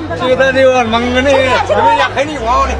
Kita ni orang mangga ni, kami nak ni wow ni.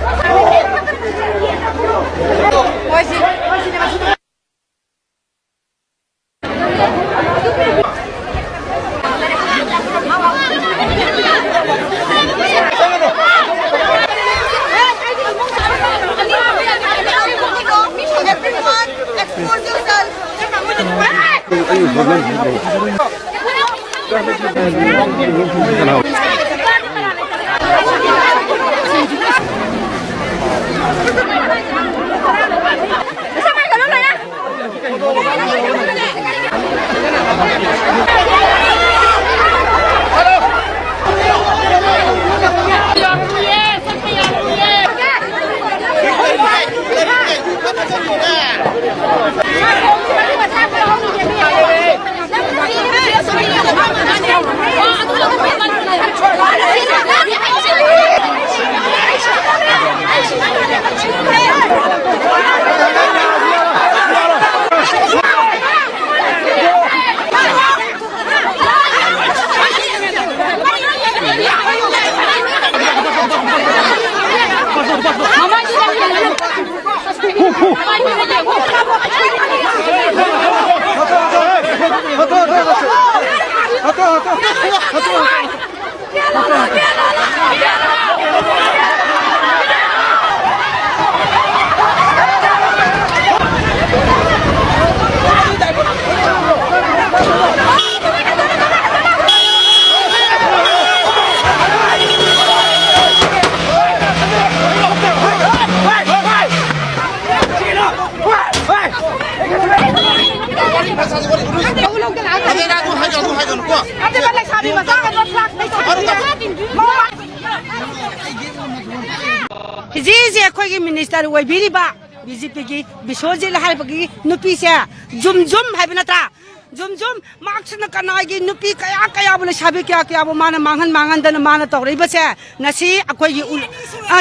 Hizi aku ini minister wabiri ba, BJP ki, Biswajit lahir bagi nupi saya, jum hai benatra, jum maksudnya karena lagi nupi kaya boleh sabi kaya mana mangan dan mana tahu riba saya, nasi aku ini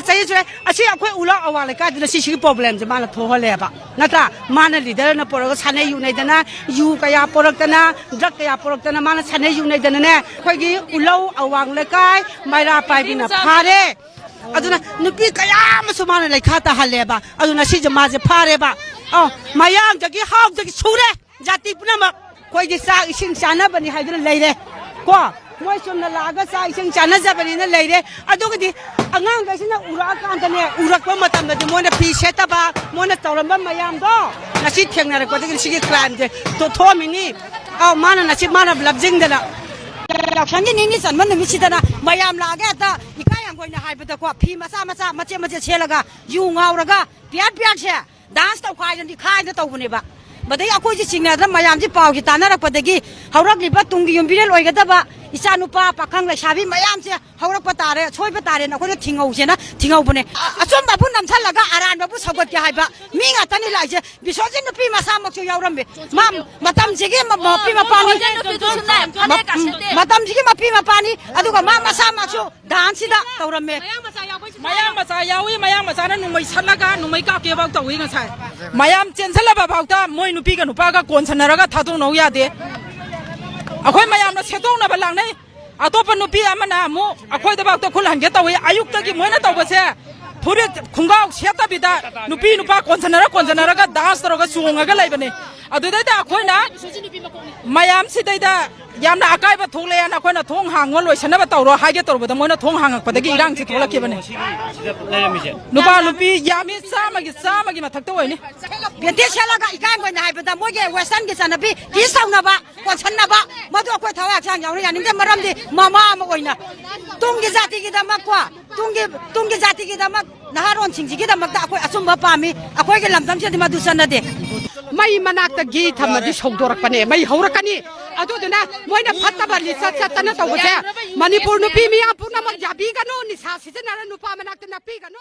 saya aku ulah awal kan nasi sih problem je mana thoh leba, natra mana leader na porok sana yunai dana, kaya porok dana, drug kaya porok dana mana sana yunai dana ne, aku ini ulah awal lekai, mara pai bina pare. Aduna nupi kaya masumana lai khata haleba aduna si jama je phare ba mayang jagi haw jagi sure jati punama koi ji sa ising chana bani haidra leire ko moi somna laga sa ising chana ja bani na leire aduga di angang ga sina ura kan tane urakwa matam da mo na pi seta ba mo na tawramba mayam do na si thengna re ko de si clan je to thomini mana na si mana blabjing da na lakshani ni san man mi sidana mayam laga ta going to hide the quap, Masa, Chelaga, you Auraga, Piat share, dance to quiet and the kind of Tobuniba. But they are going to sing at the Mayamji Pau, Gitana, Padagi, Hauraki Batungi, and Bill Oigataba, Isanupa, Pakanga, Shabi, Mayamsia, Haurapatare, Toypatare, and a good thing oceana, thing open. A son of Punam Talaga, Aranda, Busabaka, Minga Tani Liza, because in the Pima Sama to Yorambe, Mam, Matam Zigima, Pima Pani, Matam Zigima Pima Pani, Aduga Mama Samacho, Dancida, Taurame. Mayam Masayawi, Mayam Masana, no Salaga, no make up about the wing side. Mayam Chensalaba about Moinu Piga, Nupaga, Gonsanaraga, Tato no Yade. Akwai mayam na setong na balang nei atopa nupi amana mo akwai dabak to khul hange tawi ayuk ta ki moina taw base phure khunga seta bida nupi nupa konsanara ga dance toroga suonga ga laibane adu dai da akwai na mayam sidai da yamna akai ba thole na akwai na thong hangol loisana ba tawro haige torba da moina thong hangak padagi irang si thola ke bane nupa nupi yami sama gi mathak to oini Bete Shalaga, Ikan, when I put the Moya, Western gets an api, Kisanaba, Wasanaba, Madu Kotawak, and the Maramdi, Mama Moina, Tungizati Damakwa, Tungizati Damak, Naharon Singida Makako, Asumba Pami, a Quakelam, the Madusana de. My manaka gate, Hamadis Hogorapane, my Horakani, I don't know, when a Patabali Satanata was there. Manipur Nupimi, Apuna Jabigano, Nis Hasis and Nupamanak and Napigano.